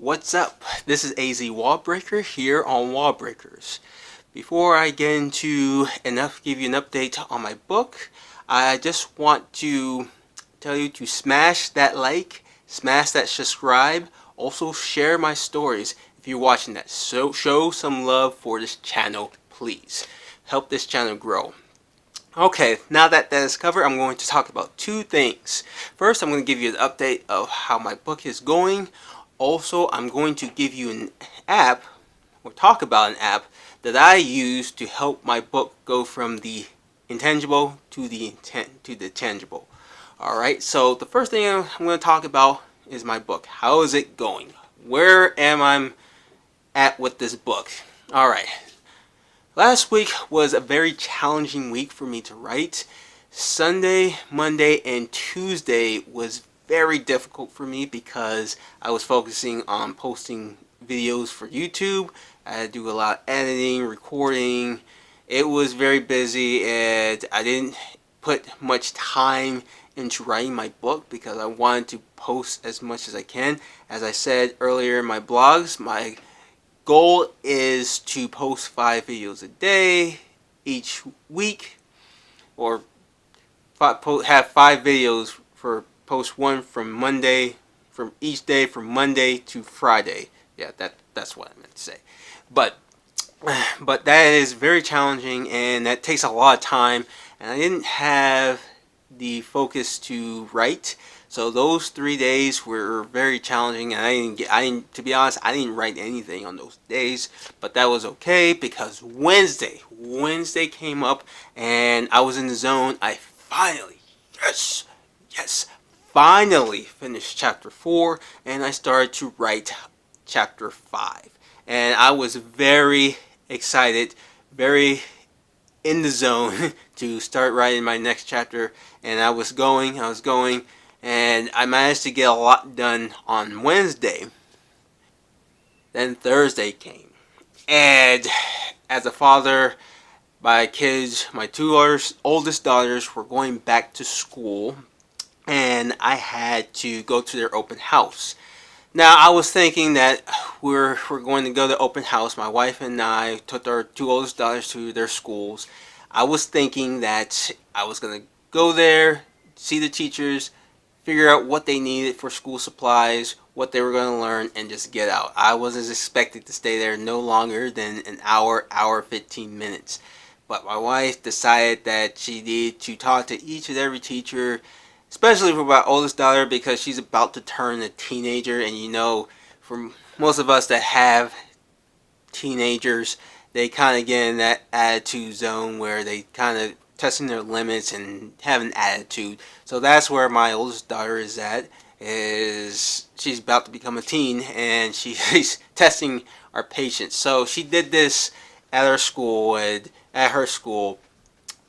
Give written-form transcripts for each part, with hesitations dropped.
What's up? This is AZ Wall Breaker here on Wall Breakers. Before I get into give you an update on my book, I just want to tell you to smash that like, smash that subscribe, also share my stories if you're watching that. So show some love for this channel, please. Help this channel grow. Okay, now that is covered, I'm going to talk about two things. First, I'm going to give you an update of how my book is going. Also, I'm going to give you an app, or talk about an app, that I use to help my book go from the intangible to the tangible. Alright, so the first thing I'm going to talk about is my book. How is it going? Where am I at with this book? Alright. Last week was a very challenging week for me to write. Sunday, Monday, and Tuesday was very difficult for me because I was focusing on posting videos for YouTube. I had to do a lot of editing, recording. It was very busy and I didn't put much time into writing my book because I wanted to post as much as I can. As I said earlier in my blogs, my goal is to post 5 videos a day each week, or have 5 videos for post one from Monday, from each day from Monday to Friday. Yeah, that's what I meant to say. But that is very challenging and that takes a lot of time, and I didn't have the focus to write. So those 3 days were very challenging, and to be honest, I didn't write anything on those days, but that was okay because Wednesday came up and I was in the zone. I finally, finally finished chapter 4 and I started to write chapter 5. And I was very excited, very in the zone to start writing my next chapter, and I was going, and I managed to get a lot done on Wednesday. Then Thursday came, and as a father, my kids, my two oldest daughters were going back to school, and I had to go to their open house. Now, I was thinking that we're going to go to open house. My wife and I took our 2 oldest daughters to their schools. I was thinking that I was going to go there, see the teachers, figure out what they needed for school supplies, what they were going to learn, and just get out. I wasn't expected to stay there no longer than an hour, 15 minutes. But my wife decided that she needed to talk to each and every teacher, especially for my oldest daughter because she's about to turn a teenager, and you know, for most of us that have teenagers, they kind of get in that attitude zone where they kind of testing their limits and have an attitude. So that's where my oldest daughter is at. She's about to become a teen and she's testing our patience. So she did this at her school and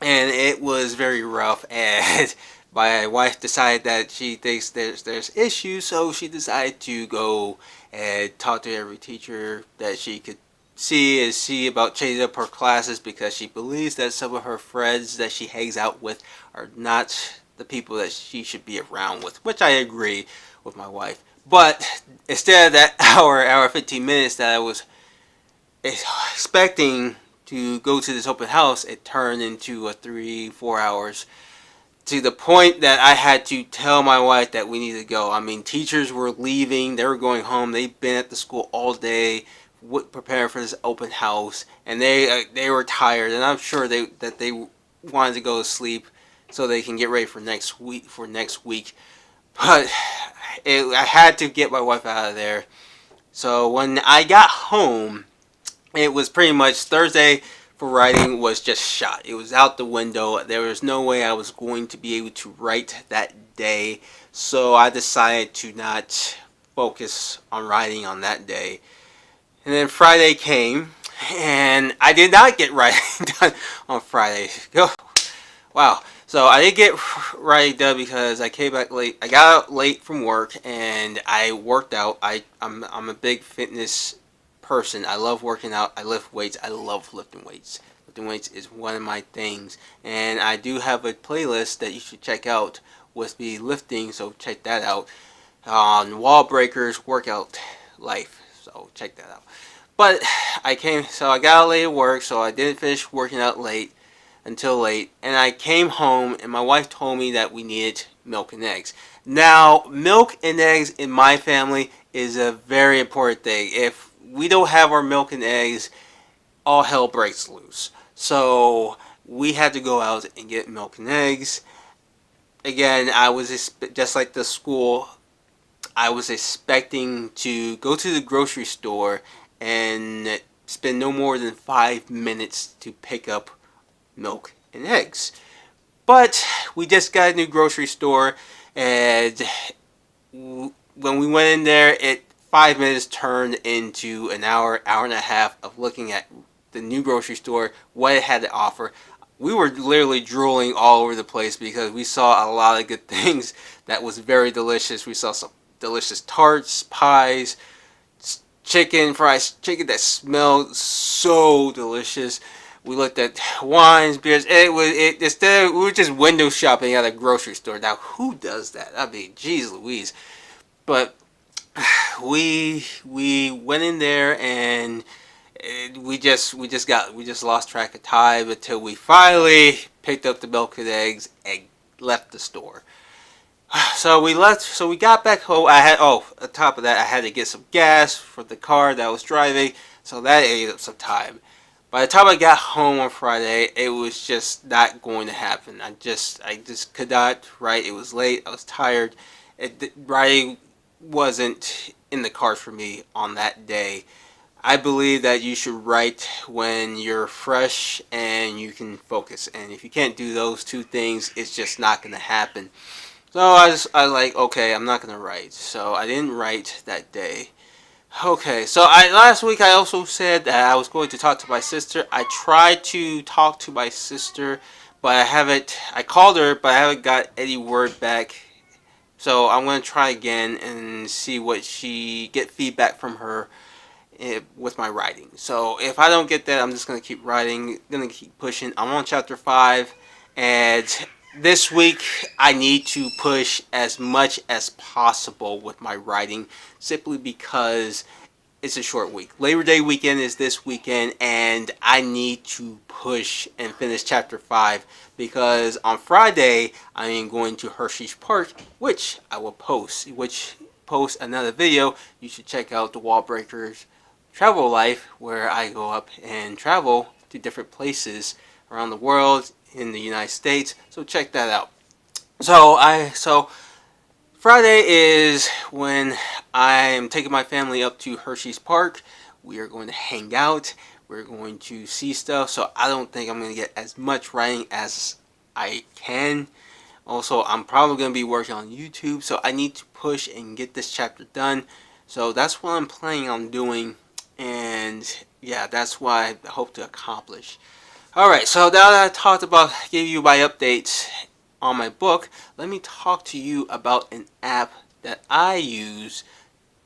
it was very rough, and my wife decided that she thinks there's issues, so she decided to go and talk to every teacher that she could see about changing up her classes because she believes that some of her friends that she hangs out with are not the people that she should be around with, which I agree with my wife. But instead of that hour 15 minutes that I was expecting to go to this open house, it turned into a 3-4 hours, to the point that I had to tell my wife that we needed to go. I mean, teachers were leaving, they were going home, they've been at the school all day preparing for this open house, and they were tired, and I'm sure that they wanted to go to sleep so they can get ready for next week. But I had to get my wife out of there. So when I got home, it was pretty much Thursday for writing was just shot. It was out the window. There was no way I was going to be able to write that day, so I decided to not focus on writing on that day. And then Friday came, and I did not get writing done on Friday. Wow. So I did get writing done because I came back late. I got out late from work, and I worked out. I'm a big fitness person. I love working out. I lift weights. I love lifting weights. Lifting weights is one of my things. And I do have a playlist that you should check out with me lifting, so check that out. On Wall Breakers workout life. So check that out. But I got out late at work, so I didn't finish working out until late, and I came home and my wife told me that we needed milk and eggs. Now, milk and eggs in my family is a very important thing. If we don't have our milk and eggs, all hell breaks loose. So we had to go out and get milk and eggs. Again, I was just like the school. I was expecting to go to the grocery store and spend no more than 5 minutes to pick up milk and eggs. But we just got a new grocery store, and when we went in there, 5 minutes turned into an hour, hour and a half of looking at the new grocery store, what it had to offer. We were literally drooling all over the place because we saw a lot of good things that was very delicious. We saw some delicious tarts, pies, fried chicken that smelled so delicious. We looked at wines, beers. Instead we were just window shopping at a grocery store. Now who does that? I mean, geez Louise. But we went in there and we just lost track of time until we finally picked up the milk and eggs and left the store. So we left. So we got back home. On top of that, I had to get some gas for the car that I was driving. So that ate up some time. By the time I got home on Friday, it was just not going to happen. I just could not write. It was late. I was tired. Writing wasn't in the cards for me on that day. I believe that you should write when you're fresh and you can focus. And if you can't do those two things, it's just not going to happen. So I was like, okay, I'm not going to write. So I didn't write that day. Okay, so last week I also said that I was going to talk to my sister. I tried to talk to my sister, but I called her, but I haven't got any word back. So I'm going to try again and see get feedback from her with my writing. So if I don't get that, I'm just going to keep writing, going to keep pushing. I'm on chapter 5, and this week I need to push as much as possible with my writing, simply because it's a short week. Labor Day weekend is this weekend, and I need to push and finish chapter 5 because on Friday I am going to Hershey's Park, which I will post another video. You should check out the Wall Breakers Travel Life, where I go up and travel to different places around the world, in the United States. So check that out. So Friday is when I'm taking my family up to Hershey's Park. We are going to hang out. We're going to see stuff. So I don't think I'm going to get as much writing as I can. Also, I'm probably going to be working on YouTube. So I need to push and get this chapter done. So that's what I'm planning on doing. And yeah, that's what I hope to accomplish. Alright, so now that I gave you my updates on my book, let me talk to you about an app that I use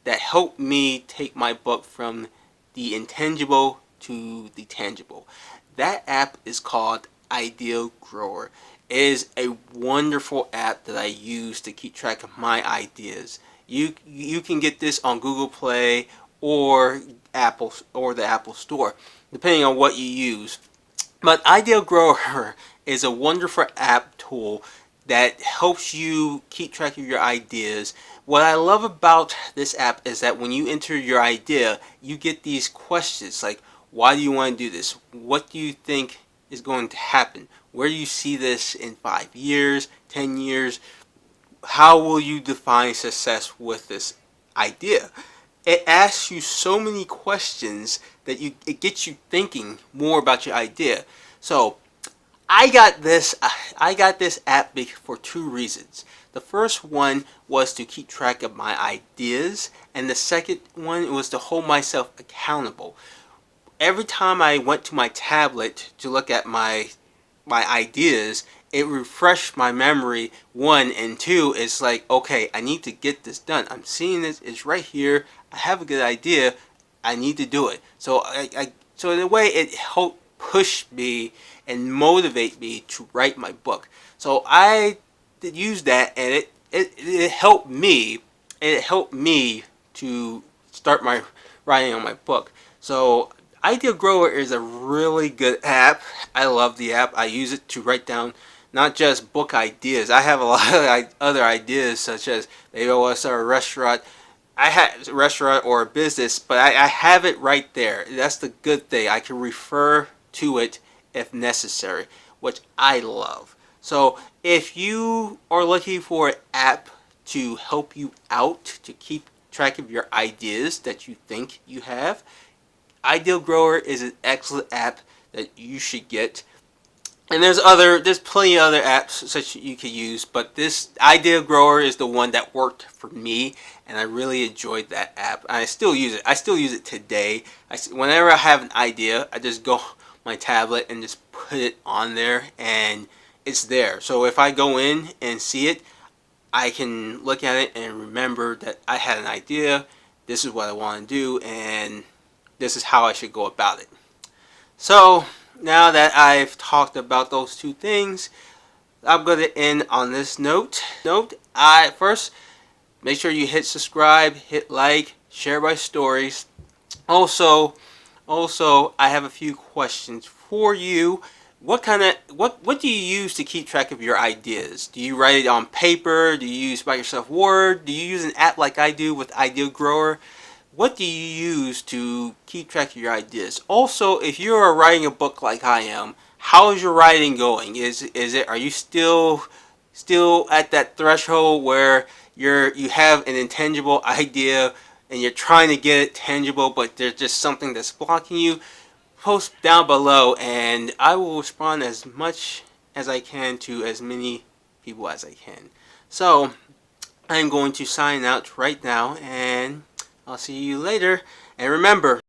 that helped me take my book from the intangible to the tangible. That app is called Idea Growr. It is a wonderful app that I use to keep track of my ideas. You can get this on Google Play or the Apple Store, depending on what you use. But Idea Growr is a wonderful app tool that helps you keep track of your ideas. What I love about this app is that when you enter your idea, you get these questions like, why do you want to do this? What do you think is going to happen? Where do you see this in 5 years, 10 years? How will you define success with this idea? It asks you so many questions that it gets you thinking more about your idea. So I got this app for 2 reasons. The first one was to keep track of my ideas, and the second one was to hold myself accountable. Every time I went to my tablet to look at my ideas, it refreshed my memory. 1 and 2, it's like, okay, I need to get this done. I'm seeing this, it's right here. I have a good idea. I need to do it. So so in a way, it helped push me and motivate me to write my book. So I did use that, and it helped me. It helped me to start my writing on my book. So Idea Growr is a really good app. I love the app. I use it to write down not just book ideas. I have a lot of other ideas, such as maybe I want to start a restaurant. I have a restaurant or a business, but I have it right there. That's the good thing. I can refer to it if necessary, which I love. So if you are looking for an app to help you out to keep track of your ideas that you think you have, Idea Growr is an excellent app that you should get. And there's plenty of other apps such you can use, but this Idea Growr is the one that worked for me, and I really enjoyed that app. I still use it. I still use it today. Whenever I have an idea, I just go on my tablet and just put it on there, and it's there. So if I go in and see it, I can look at it and remember that I had an idea. This is what I want to do, and this is how I should go about it. So now that I've talked about those two things, I'm going to end on this note. First, make sure you hit subscribe, hit like, share my stories. Also, I have a few questions for you. What do you use to keep track of your ideas? Do you write it on paper? Do you use Microsoft Word? Do you use an app like I do with Idea Growr? What do you use to keep track of your ideas? Also, if you are writing a book like I am, how is your writing going? Are you still at that threshold where you have an intangible idea and you're trying to get it tangible, but there's just something that's blocking you? Post down below and I will respond as much as I can to as many people as I can. So I'm going to sign out right now, and I'll see you later. And remember,